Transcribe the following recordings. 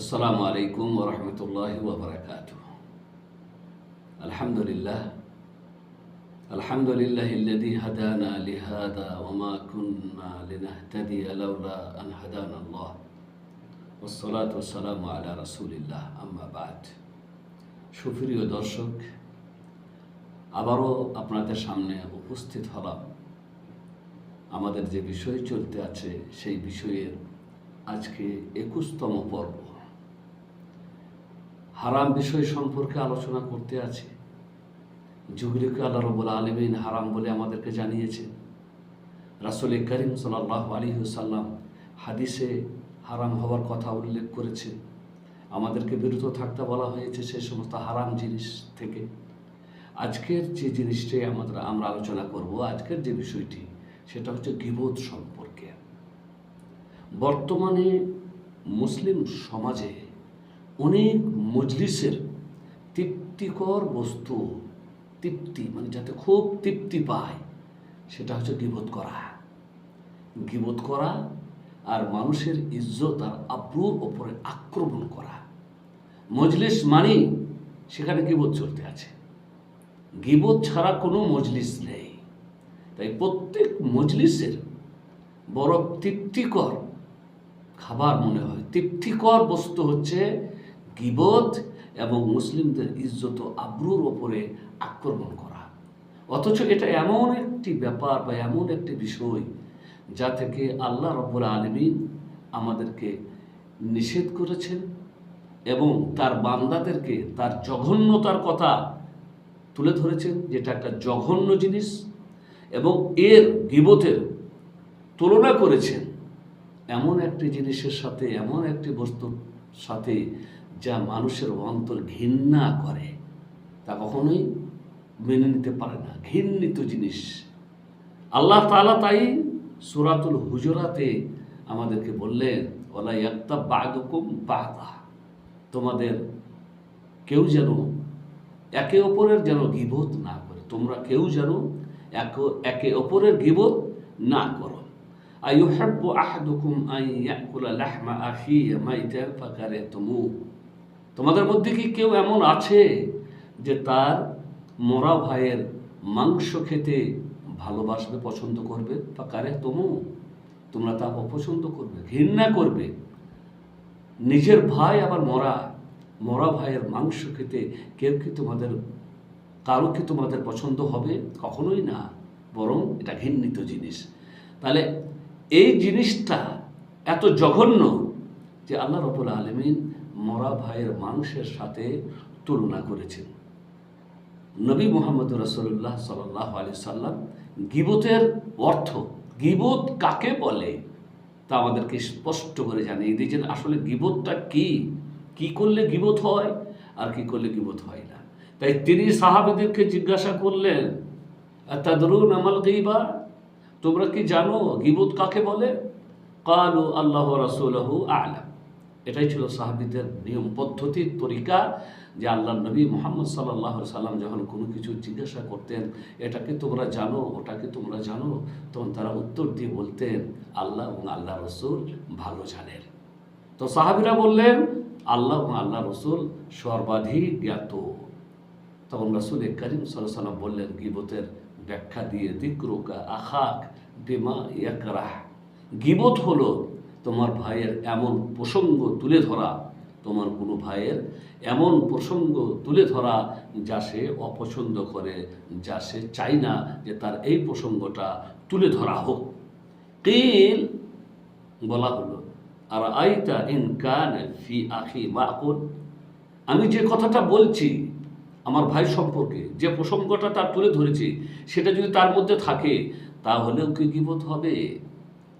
আসসালামু আলাইকুম ওয়া রাহমাতুল্লাহি ওয়া বারাকাতুহু। আলহামদুলিল্লাহ আলহামদুলিল্লাহিল্লাযী হাদানা লিহাযা ওয়া মা কুন্না লিনাহতাদিয়া লাউলা আন হাদানাল্লাহ ওয়াসসালাতু ওয়াসসালামু আলা রাসূলিল্লাহ আম্মা বা'দ। সুপ্রিয় দর্শক, আবারও আপনাদের সামনে উপস্থিত হলাম। আমাদের যে বিষয় চলতে আছে সেই বিষয়ের আজকে 21তম পর্ব। হারাম বিষয় সম্পর্কে আলোচনা করতে আছি, যেগুলিকে আল্লাহ রাব্বুল আলামিন হারাম বলে আমাদেরকে জানিয়েছেন। রাসূল করিম সাল্লাল্লাহু আলাইহি ওয়াসাল্লাম হাদিসে হারাম হওয়ার কথা উল্লেখ করেছেন। আমাদেরকে বিরত থাকতে বলা হয়েছে সেই সমস্ত হারাম জিনিস থেকে। আজকের যে জিনিসটাই আমরা আলোচনা করব, আজকের যে বিষয়টি, সেটা হচ্ছে গীবত সম্পর্কে। বর্তমানে মুসলিম সমাজে অনেক মজলিসের তৃপ্তিকর বস্তু, তৃপ্তি মানে যাতে খুব তৃপ্তি পায়, সেটা হচ্ছে গীবত করা। গীবত করা আর মানুষের ইজ্জত আর আবরুর ওপরে আক্রমণ করা। মজলিস মানেই সেখানে গীবত চলতে আছে। গীবত ছাড়া কোনো মজলিস নেই। তাই প্রত্যেক মজলিসের বড় তৃপ্তিকর খাবার মনে হয়, তৃপ্তিকর বস্তু হচ্ছে গীবত এবং মুসলিমদের ইজ্জত আবরুর ওপরে আক্রমণ করা। অথচ এটা এমন একটি ব্যাপার বা এমন একটি বিষয় যা থেকে আল্লাহ রাব্বুল আলামিন আমাদেরকে নিষেধ করেছেন এবং তার বান্দাদেরকে তার জঘন্যতার কথা তুলে ধরেছেন, যেটা একটা জঘন্য জিনিস, এবং এর গীবতের তুলনা করেছেন এমন একটি জিনিসের সাথে, এমন একটি বস্তুর সাথে যা মানুষের অন্তর ঘৃণা করে, তা কখনোই মেনে নিতে পারে না, ঘৃণিত জিনিস। আল্লাহ তাআলা তাই সূরাতুল হুজুরাতে আমাদেরকে বললেন, ওয়ালা ইয়াগতাব বা'দুকুম বা'দা, তোমাদের কেউ যেন একে অপরের যেন গীবত না করে, তোমরা কেউ যেন একে অপরের গীবত না করো। আইয়ুহিব্বু আহাদুকুম আন ইয়াকুলা লাহমা আখিহি মাইতান ফাকারিহতুমুহ, তোমাদের মধ্যে কি কেউ এমন আছে যে তার মরা ভাইয়ের মাংস খেতে ভালোবাসবে, পছন্দ করবে? ফাকারিহতুমুহ, তোমরা তা অপছন্দ করবে, ঘৃণা করবে। নিজের ভাই আবার মরা ভাইয়ের মাংস খেতে কারো কি তোমাদের পছন্দ হবে? কখনোই না, বরং এটা ঘৃণিত জিনিস। তাহলে এই জিনিসটা এত জঘন্য যে আল্লাহ রাব্বুল আলামিন মরা ভাইয়ের মাংসের সাথে তুলনা করেছেন। নবী মুহাম্মদ রাসূলুল্লাহ সাল্লাল্লাহু আলাইহি সাল্লাম গীবতের অর্থ, গীবত কাকে বলে, তা আমাদেরকে স্পষ্ট করে জানিয়ে দিয়েছেন। আসলে গীবতটা কি করলে গীবত হয় আর কি করলে গীবত হয় না। তাই তিনি সাহাবীদেরকে জিজ্ঞাসা করলেন, আতাদরুনা মাল গীবা, তোমরা কি জানো গীবত কাকে বলে? ক্বালু আল্লাহু ওয়া রাসূলুহু আ'লাম। এটাই ছিল সাহাবীদের নিয়ম, পদ্ধতির তরিকা, যে আল্লাহর নবী মুহাম্মদ সাল্লাল্লাহু আলাইহি সাল্লাম যখন কোনো কিছু জিজ্ঞাসা করতেন, এটা কি তোমরা জানো, ওটা কি তোমরা জানো, তখন তারা উত্তর দিয়ে বলতেন, আল্লাহ এবং আল্লাহ রসুল ভালো জানেন। তো সাহাবীরা বললেন, আল্লাহ এবং আল্লাহ রসুল সর্বাধিক জ্ঞাত। তখন রাসূল করিম সাল্লাল্লাহু আলাইহি সাল্লাম বললেন গীবতের ব্যাখ্যা দিয়ে, যিকরুকা আখাক বিমা ইয়াকরাহ, গীবত হলো তোমার ভাইয়ের এমন প্রসঙ্গ তুলে ধরা, তোমার কোনো ভাইয়ের এমন প্রসঙ্গ তুলে ধরা যা সে অপছন্দ করে, যা সে চায় না যে তার এই প্রসঙ্গটা তুলে ধরা হোক। কিল, বলা হলো, আর আইতা ইন কানা ফি আখি মাকুল, আমি যে কথাটা বলছি আমার ভাই সম্পর্কে, যে প্রসঙ্গটা তার তুলে ধরেছি, সেটা যদি তার মধ্যে থাকে তাহলেও কি গীবত হবে?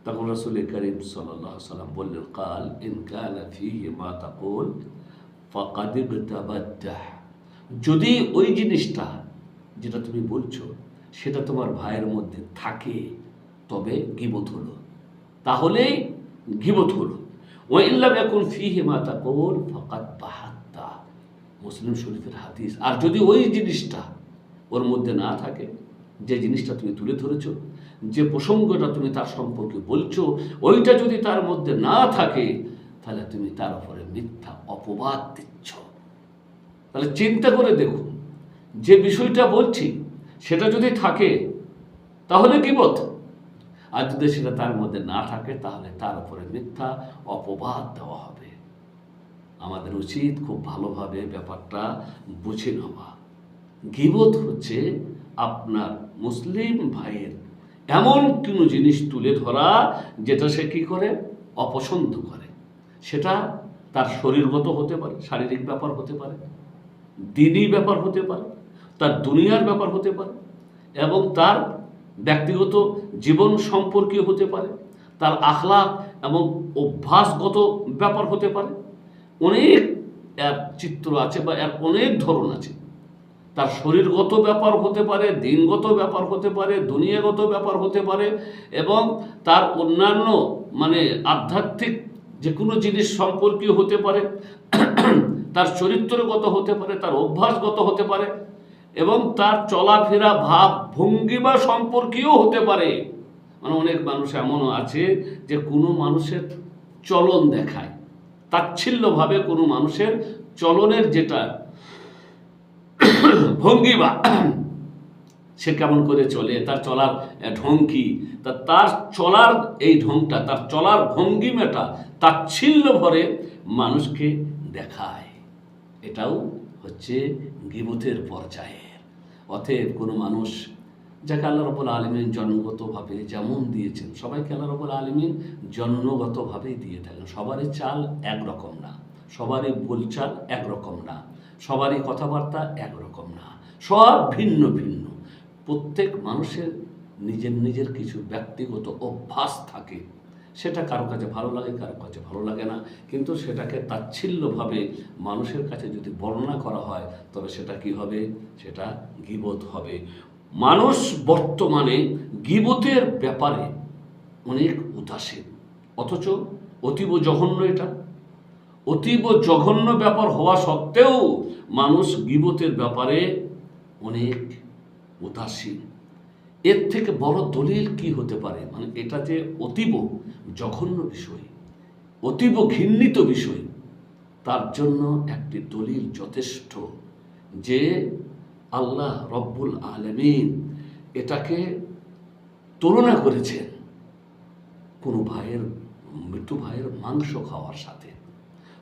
তখন রাসূল করিম সাল্লাল্লাহু আলাইহি সাল্লাম বললেন, কাল ইন কানা ফীহি মা তাকুল ফাকাদ ইগতাবাত্তাহ, যদি ওই জিনিসটা যেটা তুমি বলছো সেটা তোমার ভাইয়ের মধ্যে থাকে তবে গীবত হলো, তাহলেই গীবত হলো। ওয়া ইল্লাম ইয়াকুন ফীহি মা তাকুল ফাকাদ বাহাত্তা, মুসলিম শরীফের হাদিস। আর যদি ওই জিনিসটা ওর মধ্যে না থাকে, যে জিনিসটা তুমি তুলে ধরেছো, যে প্রসঙ্গটা তুমি তার সম্পর্কে বলছো, ওইটা যদি তার মধ্যে না থাকে, তাহলে তুমি তার উপরে মিথ্যা অপবাদ দিচ্ছ। তাহলে চিন্তা করে দেখুন, যে বিষয়টা বলছি সেটা যদি থাকে তাহলে গীবত, আর যদি সেটা তার মধ্যে না থাকে তাহলে তার উপরে মিথ্যা অপবাদ দেওয়া হবে। আমাদের উচিত খুব ভালোভাবে ব্যাপারটা বুঝে নেওয়া। গীবত হচ্ছে আপনার মুসলিম ভাইয়ের এমন কোনো জিনিস তুলে ধরা যেটা সে কি করে, অপছন্দ করে। সেটা তার শরীরগত হতে পারে, শারীরিক ব্যাপার হতে পারে, দিনী ব্যাপার হতে পারে, তার দুনিয়ার ব্যাপার হতে পারে, এবং তার ব্যক্তিগত জীবন সম্পর্কীয় হতে পারে, তার আখলাক এবং অভ্যাসগত ব্যাপার হতে পারে। অনেক এর চিত্র আছে বা এর অনেক ধরন আছে। তার শরীরগত ব্যাপার হতে পারে, দিনগত ব্যাপার হতে পারে, দুনিয়াগত ব্যাপার হতে পারে, এবং তার অন্যান্য মানে আধ্যাত্মিক যে কোনো জিনিস সম্পর্কীয় হতে পারে, তার চরিত্রগত হতে পারে, তার অভ্যাসগত হতে পারে, এবং তার চলাফেরা ভাব ভঙ্গিমা সম্পর্কীয় হতে পারে। মানে অনেক মানুষ এমনও আছে যে কোনো মানুষের চলন দেখায়, তাচ্ছিল্যভাবে কোনো মানুষের চলনের যেটা ভঙ্গিমা, সে কেমন করে চলে, তার চলার ঢং কি, তার চলার এই ঢংটা, তার চলার ভঙ্গিমাটা তাচ্ছিল্য ভরে মানুষকে দেখায়। এটাও হচ্ছে গীবতের পর্যায়ের। অতএব কোনো মানুষ যাকে আল্লাহ রাব্বুল আলামিন জন্মগতভাবে যেমন দিয়েছেন, সবাইকে আল্লাহ রাব্বুল আলামিন জন্মগতভাবেই দিয়ে থাকেন। সবারই চাল একরকম না, সবারই বলচাল একরকম না, সবারই কথাবার্তা একরকম না, সব ভিন্ন ভিন্ন। প্রত্যেক মানুষের নিজের নিজের কিছু ব্যক্তিগত অভ্যাস থাকে, সেটা কারো কাছে ভালো লাগে, কারো কাছে ভালো লাগে না, কিন্তু সেটাকে তাচ্ছিল্যভাবে মানুষের কাছে যদি বর্ণনা করা হয় তবে সেটা কি হবে, সেটা গীবত হবে। মানুষ বর্তমানে গীবতের ব্যাপারে অনেক উদাসীন, অথচ অতীব জঘন্য। এটা অতীব জঘন্য ব্যাপার হওয়া সত্ত্বেও মানুষ গীবতের ব্যাপারে অনেক উদাসীন। এর থেকে বড় দলিল কি হতে পারে? মানে এটা যে অতীব জঘন্য বিষয়, অতীব ঘৃণিত বিষয়, তার জন্য একটি দলিল যথেষ্ট যে আল্লাহ রব্বুল আলামিন এটাকে তুলনা করেছেন কোনো ভাইয়ের, মৃত্যু ভাইয়ের মাংস খাওয়ার সাথে।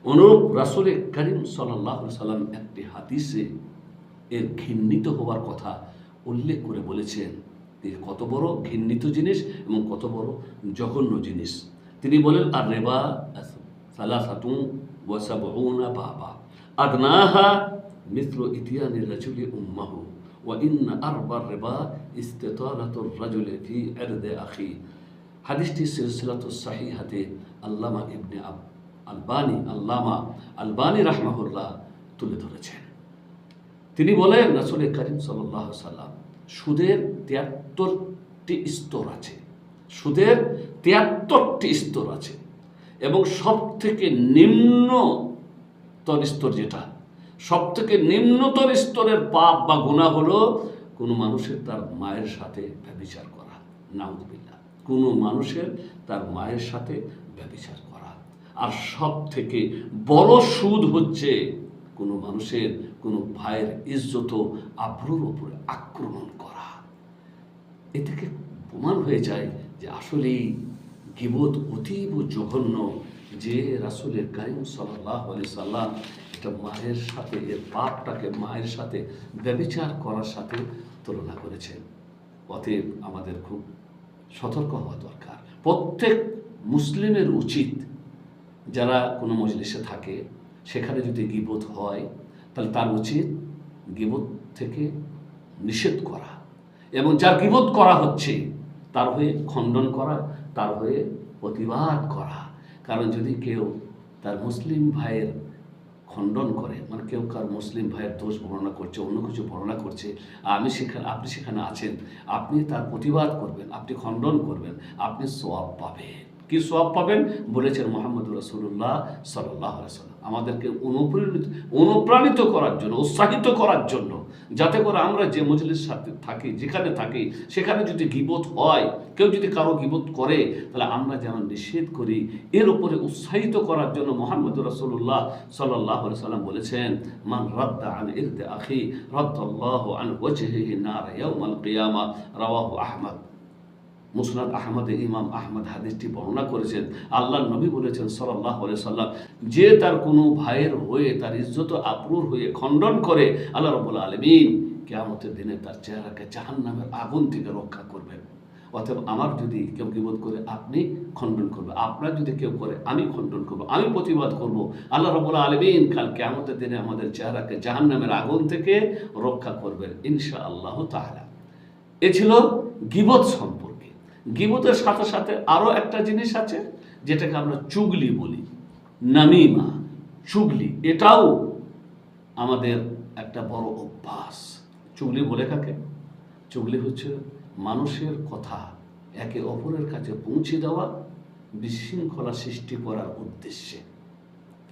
অনুরূপ রাসূল করিম সাল্লাল্লাহু আলাইহি সাল্লাম একটি হাদিসে এর ঘৃণিত হওয়ার কথা উল্লেখ করে বলেছেন কত বড় ঘৃণিত জিনিস এবং কত বড় জঘন্য জিনিস। তিনি বলেন, আর রিবা সালাসাতুন ওয়া সাবউনা বাবা আদনাহা মিথলু ইতিয়ানি রাজুলি উম্মাহু ওয়া ইন্না আরবার রিবা ইস্তিতালাতুর রাজুলি ফি ইরদি আখি। হাদিসটি সিলসিলাতুস সাহিহাতে আল্লামা ইবনে আলবানী রাহমাহুল্লাহ তুলে ধরেছেন। তিনি বলেন, রাসূল করিম সাল্লাল্লাহু আলাইহি সাল্লাম, সুদের 73টি স্তর আছে, সুদের 73টি স্তর আছে, এবং সব থেকে নিম্নতর স্তর, যেটা সব থেকে নিম্নতর স্তরের পাপ বা গুনাহ হলো কোনো মানুষের তার মায়ের সাথে ব্যভিচার করা। নাউযুবিল্লাহ, কোনো মানুষের তার মায়ের সাথে ব্যভিচার করা। আর সব থেকে বড় সুদ হচ্ছে কোনো মানুষের কোনো ভাইয়ের ইজ্জত আবরুর উপরে আক্রমণ করা। এ থেকে প্রমাণ হয়ে যায় যে আসলেই গীবত অতীব জঘন্য, যে রাসূলের কারীম সাল্লাল্লাহু আলাইহি সাল্লাম এটা মায়ের সাথে, এর পাপটাকে মায়ের সাথে ব্যভিচার করার সাথে তুলনা করেছেন। অতএব আমাদের খুব সতর্ক হওয়া দরকার। প্রত্যেক মুসলিমের উচিত, যারা কোনো মজলিসে থাকে সেখানে যদি গীবত হয় তাহলে তার উচিত গীবত থেকে নিষেধ করা, এবং যার গীবত করা হচ্ছে তার হয়ে খণ্ডন করা, তার হয়ে প্রতিবাদ করা। কারণ যদি কেউ তার মুসলিম ভাইয়ের খণ্ডন করে, মানে কেউ কার মুসলিম ভাইয়ের দোষ বর্ণনা করছে, অন্য কিছু বর্ণনা করছে, আপনি সেখানে আছেন, আপনি তার প্রতিবাদ করবেন, আপনি খণ্ডন করবেন, আপনি সওয়াব পাবেন। কি সওয়াব পাবেন? বলেছেন মুহাম্মদ রাসূলুল্লাহ সাল্লাল্লাহু আলাইহি ওয়াসাল্লাম আমাদেরকে অনুপ্রাণিত করার জন্য, উৎসাহিত করার জন্য, যাতে করে আমরা যে মজলিস সাথে থাকি, যেখানে থাকি, সেখানে যদি গীবত হয়, কেউ যদি কারো গীবত করে, তাহলে আমরা যেন নিষেধ করি। এর উপরে উৎসাহিত করার জন্য মুহাম্মদ রাসূলুল্লাহ সাল্লাল্লাহু আলাইহি ওয়াসাল্লাম বলেছেন, মান রাদ্দা আন ইরদি আখি রাদ্দাল্লাহু আন ওয়াজহিহি নার ইয়াউমাল কিয়ামা, রাওয়াহু আহমদ। মুসনাদ আহমদে ইমাম আহমদ হাদিসটি বর্ণনা করেছেন। আল্লাহর নবী বলেছেন সাল্লাল্লাহু আলাইহি সাল্লাম, যে তার কোনো ভাইয়ের হয়ে তার ইজ্জত আবরুর হয়ে খণ্ডন করে, আল্লাহ রাব্বুল আলামিন কিয়ামতের দিনে তার চেহারাকে জাহান্নামের আগুন থেকে রক্ষা করবেন। অতএব আমার যদি কেউ গীবত করে আপনি খণ্ডন করবে, আপনার যদি কেউ করে আমি খণ্ডন করব, আমি প্রতিবাদ করব। আল্লাহ রাব্বুল আলামিন কাল কিয়ামতের দিনে আমাদের চেহারাকে জাহান্নামের আগুন থেকে রক্ষা করবেন ইনশাআল্লাহ তাআলা। এ ছিল গীবত সম্পর্কে। গীবতের সাথে সাথে আরো একটা জিনিস আছে, যেটাকে আমরা চুগলি বলি, নামিমা, চুগলি। এটাও আমাদের একটা বড় অভ্যাস। চুগলি বলে কাকে? চুগলি হচ্ছে মানুষের কথা একে অপরের কাছে পৌঁছে দেওয়া, বিশৃঙ্খলা সৃষ্টি করার উদ্দেশ্যে,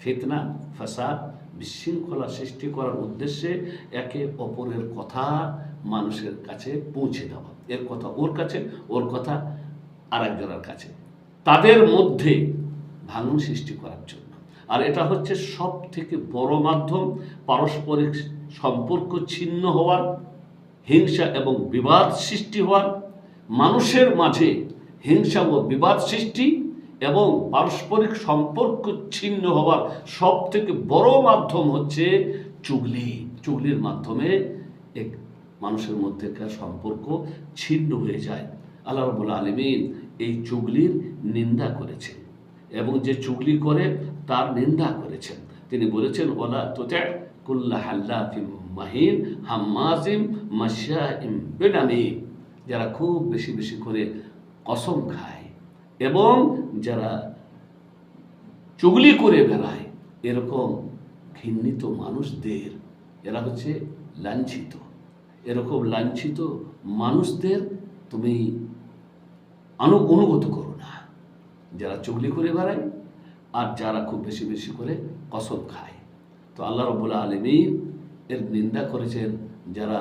ফিতনা ফাসাদ, বিশৃঙ্খলা সৃষ্টি করার উদ্দেশ্যে একে অপরের কথা মানুষের কাছে পৌঁছে দেওয়া। এর কথা ওর কাছে, ওর কথা আরেকজনের কাছে, তাদের মধ্যে ভাঙন সৃষ্টি করার জন্য। আর এটা হচ্ছে সব থেকে বড় মাধ্যম পারস্পরিক সম্পর্ক ছিন্ন হওয়ার, হিংসা এবং বিবাদ সৃষ্টি হওয়ার। মানুষের মাঝে হিংসা ও বিবাদ সৃষ্টি এবং পারস্পরিক সম্পর্ক ছিন্ন হওয়ার সব থেকে বড় মাধ্যম হচ্ছে চুগলি। চুগলির মাধ্যমে এক মানুষের মধ্যেকার সম্পর্ক ছিন্ন হয়ে যায়। আল্লাহ রাব্বুল আলামিন এই চুগলির নিন্দা করেছেন এবং যে চুগলি করে তার নিন্দা করেছেন। তিনি বলেছেন, ওয়ালা তুতি কুল্লা হাল্লাফিম মাহিন হাম্মাজিম মাশাইম বিনামিম, যারা খুব বেশি বেশি করে কসম খায় এবং যারা চুগলি করে বেড়ায়, এরকম ঘৃণিত মানুষদের, এরা হচ্ছে লাঞ্ছিত। এরকম লাঞ্ছিত মানুষদের তুমি অনুগত করো না, যারা চুগলি করে বেড়ায় আর যারা খুব বেশি বেশি করে কসম খায়। তো আল্লাহ রাব্বুল আলামিন এর নিন্দা করেছেন যারা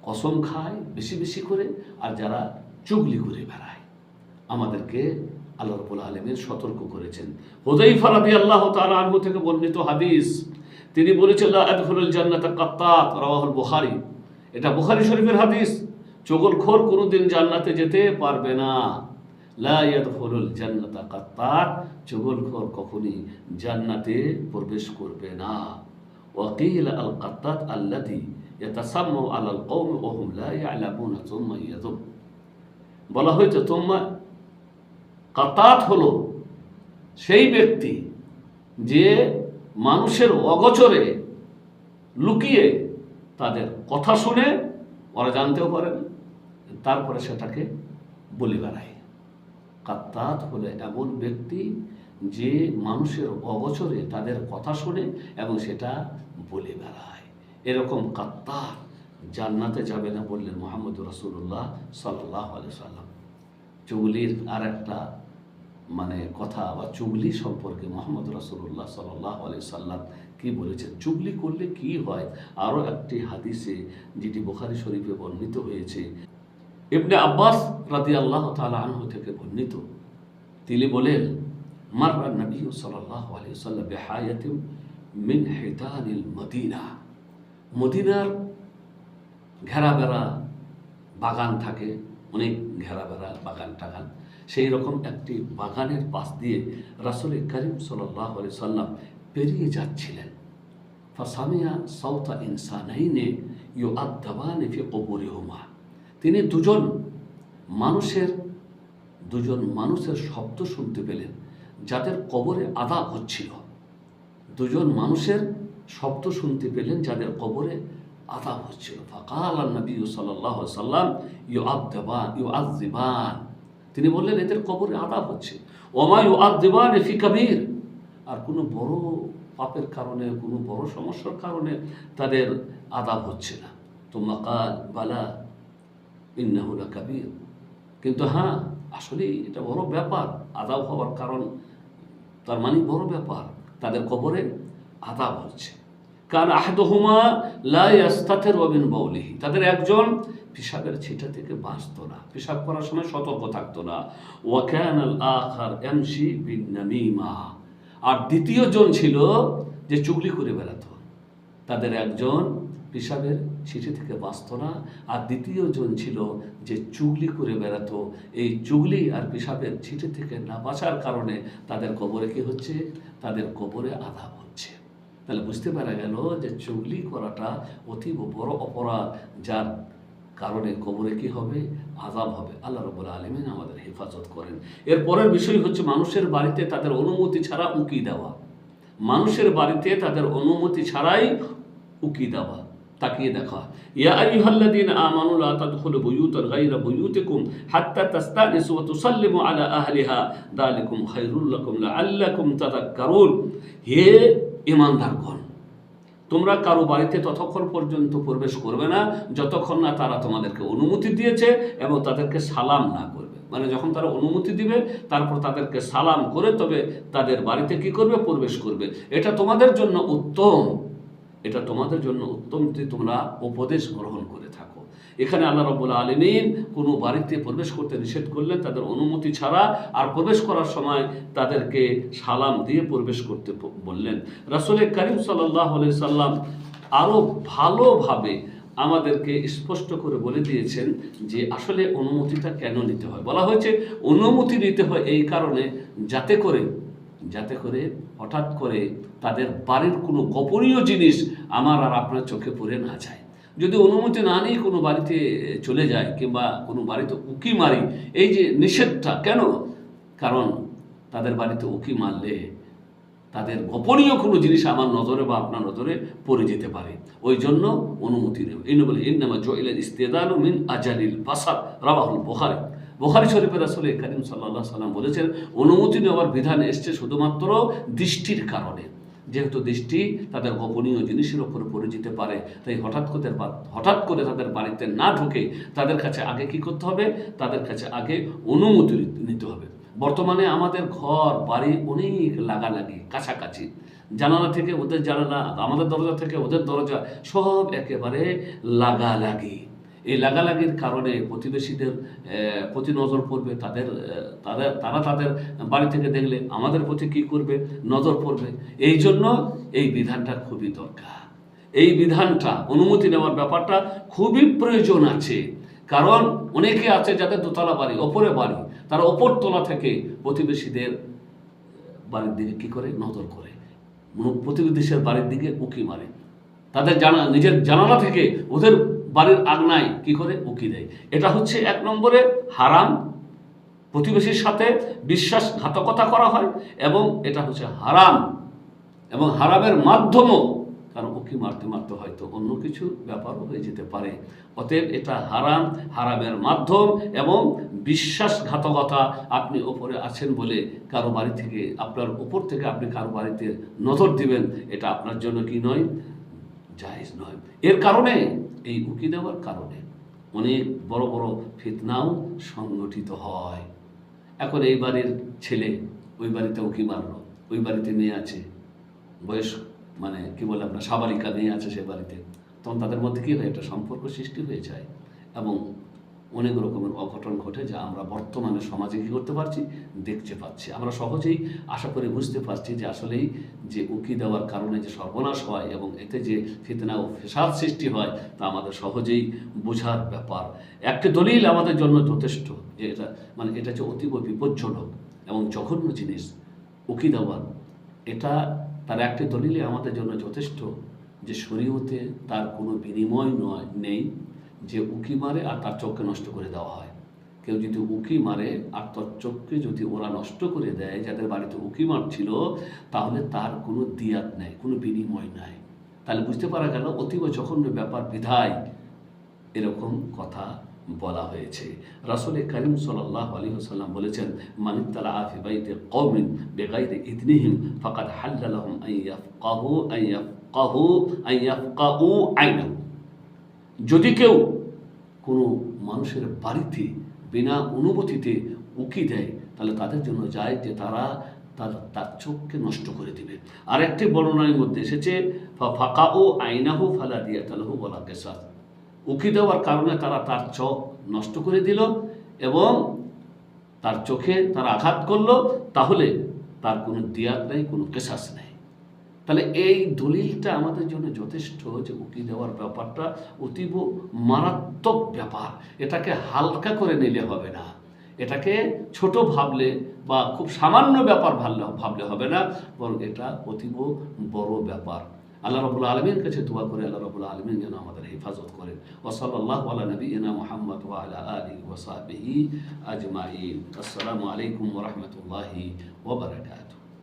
কসম খায় বেশি বেশি করে আর যারা চুগলি করে বেড়ায়। আমাদেরকে আল্লাহ রাব্বুল আলামিন সতর্ক করেছেন। হুযায়ফা রাদিয়াল্লাহু তাআলা আনহু থেকে বর্ণিত হাদিস, তিনি বলেছেন, লা আদখুলুল জান্নাতা কাত্তাত, রাওয়াহুল বুখারী। এটা বুখারী শরীফের হাদিস। চগলখোর কোনোদিন জান্নাতে যেতে পারবে না। লা ইয়াদখুলুল জান্নাতা কাত্তাত, চগলখোর কখনই জান্নাতে প্রবেশ করবে না। ওয়া কিলা আল কাত্তাত আল্লাযী ইয়াতাসাম্মু আলাল কওমি ওয়া হুম লা ইয়ালামুনা সুম্মা ইয়াযুব। বলা হয়েছে তোমরা কাত্তাত হলো সেই ব্যক্তি যে মানুষের অগোচরে লুকিয়ে তাদের কথা শুনে, ওরা জানতেও পারে না, তারপরে সেটাকে বলে বেড়ায়। কাত্তাত হলো এমন ব্যক্তি যে মানুষের অগোচরে তাদের কথা শুনে এবং সেটা বলে বেড়ায়। এরকম কাত্তাত জান্নাতে যাবে না বললেন মুহাম্মদ রাসূলুল্লাহ সাল্লাল্লাহু আলাইহি সাল্লাম। চুগলির আর একটা কথা বা চুগলি সম্পর্কে মুহাম্মদ রাসূলুল্লাহ সাল্লাল্লাহু আলাইহি সাল্লাম কি বলেছেন, চুগলি করলে কি হয়। আরও একটি হাদিসে যেটি বুখারী শরীফে বর্ণিত হয়েছে, ইবনে আব্বাস রাদিয়াল্লাহু তাআলা আনহু থেকে বর্ণিত, তিনি বলেন, মাররা নবী সাল্লাল্লাহু আলাইহি ওয়াসাল্লাম বিহায়াতিন মিন হিতানিল মদিনা। মদিনার ঘেরাবেড়া বাগান থাকে, অনেক ঘেরাবেড়া বাগান টাগান, সেই রকম একটি বাগানের পাশ দিয়ে রাসূল করিম সাল্লাল্লাহু আলাইহি সাল্লাম পেরিয়ে যাচ্ছিলেন। ফাসামিয়া সাওতা ইনসানাইনি ইউআদ্দাবানি ফি কুবুরিহিমা। তিনি দুজন মানুষের শব্দ শুনতে পেলেন যাদের কবরে আযাব হচ্ছিল। দুজন মানুষের শব্দ শুনতে পেলেন যাদের কবরে আযাব হচ্ছিল। ফাকালা নবী সাল্লাল্লাহু আলাইহি সাল্লাম ইউআযিবান। তিনি বললেন এদের কবরে আযাব হচ্ছে। ওমা ইউআযিবান ফি কাবীর, আর কোনো বড় পাপের কারণে, কোনো বড় সমস্যার কারণে তাদের আযাব হচ্ছে না। তুম্মা কাল বালা ইন্নাহু লাকাবীর, কিন্তু হ্যাঁ আসলে এটা বড় ব্যাপার। আযাব হওয়ার কারণ তার মানে বড় ব্যাপার, তাদের কবরে আযাব হচ্ছে। কারণ আহাদুহুমা লা ইস্তাতিরু মিন বাউলিহি, তাদের একজন পেশাবের ছিটা থেকে বাঁচতো না, পেশাব করার সময় সতর্ক থাকতো না। ওয়া কানাল আখার ইয়ামশি বিন নামিমা, আর দ্বিতীয় জন ছিল যে চুগলি করে বেড়াতো। তাদের একজন পেশাবের ছিটে থেকে বাঁচত না, আর দ্বিতীয় জন ছিল যে চুগলি করে বেড়াতো। এই চুগলি আর পেশাবের ছিটে থেকে না বাঁচার কারণে তাদের কবরে কি হচ্ছে? তাদের কবরে আযাব হচ্ছে। তাহলে বুঝতে পারা গেল যে চুগলি করাটা অতীব বড় অপরাধ, যার কারণে কবরে কি হবে? আযাব হবে। আল্লাহ রাব্বুল আলামিন আমাদের হেফাজত করেন। এর পরের বিষয় হচ্ছে মানুষের বাড়িতে তাদের অনুমতি ছাড়া উকি দেওয়া। মানুষের বাড়িতে তাদের অনুমতি ছাড়াই উকি দেওয়া, তাকিয়ে দেখা। ইয়া আইয়ুহাল্লাযীনা আমানু লা তাদখুলু বুয়ুতান গায়রা বুয়ুতিকুম হাত্তা তাস্তানিসু ওয়া তুসাল্লিমু আলা আহলিহা যালিকুম খায়রুল লাকুম লাআল্লাকুম তাযাক্কারুন। হে ঈমানদারগণ, তোমরা কারো বাড়িতে ততক্ষণ পর্যন্ত প্রবেশ করবে না যতক্ষণ না তারা তোমাদেরকে অনুমতি দিয়েছে এবং তাদেরকে সালাম না করবে। মানে যখন তারা অনুমতি দিবে তারপর তাদেরকে সালাম করে তবে তাদের বাড়িতে কি করবে? প্রবেশ করবে। এটা তোমাদের জন্য উত্তম, এটা তোমাদের জন্য উত্তম যদি তোমরা উপদেশ গ্রহণ করে থাকো। এখানে আল্লাহ রাব্বুল আলামিন কোনো বাড়িতে প্রবেশ করতে নিষেধ করলেন তাদের অনুমতি ছাড়া, আর প্রবেশ করার সময় তাদেরকে সালাম দিয়ে প্রবেশ করতে বললেন। রাসূল কারীম সাল্লাল্লাহু আলাইহি সাল্লাম আরও ভালোভাবে আমাদেরকে স্পষ্ট করে বলে দিয়েছেন যে আসলে অনুমতিটা কেন নিতে হয়। বলা হয়েছে অনুমতি নিতে হয় এই কারণে যাতে করে হঠাৎ করে তাদের বাড়ির কোনো গোপনীয় জিনিস আমার আর আপনার চোখে পড়ে না যায়। যদি অনুমতি না নিয়ে কোনো বাড়িতে চলে যায় কিংবা কোনো বাড়িতে উকি মারি, এই যে নিষেধটা কেন? কারণ তাদের বাড়িতে উকি মারলে তাদের গোপনীয় কোনো জিনিস আমার নজরে বা আপনার নজরে পড়ে যেতে পারে, ওই জন্য অনুমতি নেব। এই বলে ইন্নামা জুইলাল ইস্তিদানু মিন আজালিল বাসার, রাওয়াহুল বুখারী। বুখারী শরীফের রাসূল কারীম সাল্লাল্লাহু আলাইহি সাল্লাম বলেছেন অনুমতি নেওয়ার বিধান এসেছে শুধুমাত্র দৃষ্টির কারণে, যেহেতু দৃষ্টি তাদের গোপনীয় জিনিসের ওপর পড়ে যেতে পারে। তাই হঠাৎ করে তাদের বাড়িতে না ঢুকে তাদের কাছে আগে কি করতে হবে? তাদের কাছে আগে অনুমতি নিতে হবে। বর্তমানে আমাদের ঘর বাড়ি অনেক লাগালাগি, কাছাকাছি, জানালা থেকে ওদের জানালা, আমাদের দরজা থেকে ওদের দরজা, সব একেবারে লাগালাগি। এই লাগালাগির কারণে প্রতিবেশীদের প্রতি নজর পড়বে, তারা তাদের বাড়ি থেকে দেখলে আমাদের প্রতি কী করবে? নজর পড়বে। এই জন্য এই বিধানটা খুবই দরকার। এই বিধানটা, অনুমতি নেওয়ার ব্যাপারটা খুবই প্রয়োজন আছে। কারণ অনেকে আছে যাদের দোতলা বাড়ি, ওপরে বাড়ি, তারা ওপর তলা থেকে প্রতিবেশীদের বাড়ির দিকে কী করে? নজর করে, প্রতিবেশীদের বাড়ির দিকে উকি মারে, তাদের নিজের জানালা থেকে ওদের বাড়ির আগনায় কি করে? উকি দেয়। এটা হচ্ছে এক নম্বরে হারাম, প্রতিবেশীর সাথে বিশ্বাসঘাতকতা করা হয়, এবং এটা হচ্ছে হারাম এবং হারামের মাধ্যমও, কারণ উকি মারতে মারতে হয়তো অন্য কিছু ব্যাপারও হয়ে যেতে পারে। অতএব এটা হারাম, হারামের মাধ্যম এবং বিশ্বাসঘাতকতা। আপনি ওপরে আছেন বলে কারো বাড়ি থেকে, আপনার উপর থেকে আপনি কারো বাড়িতে নজর দিবেন, এটা আপনার জন্য কি নয়? জায়েজ নয়। এর কারণে, এই উকি দেওয়ার কারণে অনেক বড় বড় ফিতনাও সংগঠিত হয়। এখন এই বাড়ির ছেলে ওই বাড়িতে উকি মারলো, ওই বাড়িতে মেয়ে আছে, বয়স মানে কি বলে আপনার সাবালিকা মেয়ে আছে সে বাড়িতে, তখন তাদের মধ্যে কী হয়? একটা সম্পর্ক সৃষ্টি হয়ে যায় এবং অনেক রকমের অঘটন ঘটে, যা আমরা বর্তমানে সমাজে কী করতে পারছি? দেখতে পাচ্ছি। আমরা সহজেই আশা করে বুঝতে পারছি যে আসলেই যে উকি দেওয়ার কারণে যে সর্বনাশ হয় এবং এতে যে ফিতনা ও ফেসাদ সৃষ্টি হয় তা আমাদের সহজেই বোঝার ব্যাপার। একটি দলিল আমাদের জন্য যথেষ্ট যে এটা হচ্ছে অতীব বিপজ্জনক এবং জঘন্য জিনিস উকি দেওয়ার। এটা তার একটি দলিলে আমাদের জন্য যথেষ্ট যে শরীয়তে তার কোনো বিনিময় নেই যে উকি মারে আর তার চোখকে নষ্ট করে দেওয়া হয়। কেউ যদি উকি মারে আর তার চোখকে যদি ওরা নষ্ট করে দেয়, যাদের বাড়িতে উকি মারছিল, তাহলে তার কোনো দিয়াত নেই, কোনো বিনিময় নাই। তাহলে বুঝতে পারা গেল অতীব জঘন্য ব্যাপার, বিধায় এরকম কথা বলা হয়েছে। রাসূল কারীম সাল্লাল্লাহু আলাইহি ওয়াসাল্লাম বলেছেন, মান ইত্তালাআ ফি বাইতি কওমিন বিগাইরি ইদনিহিম ফাকাদ হাল্লা লাহুম আন ইয়াফকাহু আইনাহু। যদি কেউ কোনো মানুষের বাড়িতে বিনা অনুমতিতে উকি দেয়, তাহলে তাদের জন্য যায় যে তারা তার চোখকে নষ্ট করে দিবে। আর একটি বর্ণনার মধ্যে এসেছে ফাঁকা ও আইনাহু ফালা দিয়া তালহু বলা কেসাস, উকি দেওয়ার কারণে তারা তার চোখ নষ্ট করে দিল এবং তার চোখে তারা আঘাত করলো, তাহলে তার কোনো দিয়াত নেই, কোনো কেসাস নেই। তাহলে এই দলিলটা আমাদের জন্য যথেষ্ট যে উকি দেওয়ার ব্যাপারটা অতীব মারাত্মক ব্যাপার, এটাকে হালকা করে নিলে হবে না, এটাকে ছোট ভাবলে বা খুব সামান্য ব্যাপার ভাবলে হবে না, বরং এটা অতীব বড় ব্যাপার। আল্লাহ রাব্বুল আলামিনের কাছে দোয়া করে আল্লাহ রাব্বুল আলামিন যেন আমাদের হেফাজত করেন। ওয়া সাল্লাল্লাহু আলা নবিয়িনা মুহাম্মদ ওয়া আলা আলিহি ওয়া সাহবিহি আজমাইন। আসসালামু আলাইকুম ওয়া রাহমাতুল্লাহি ওয়া বারাকাতুহু।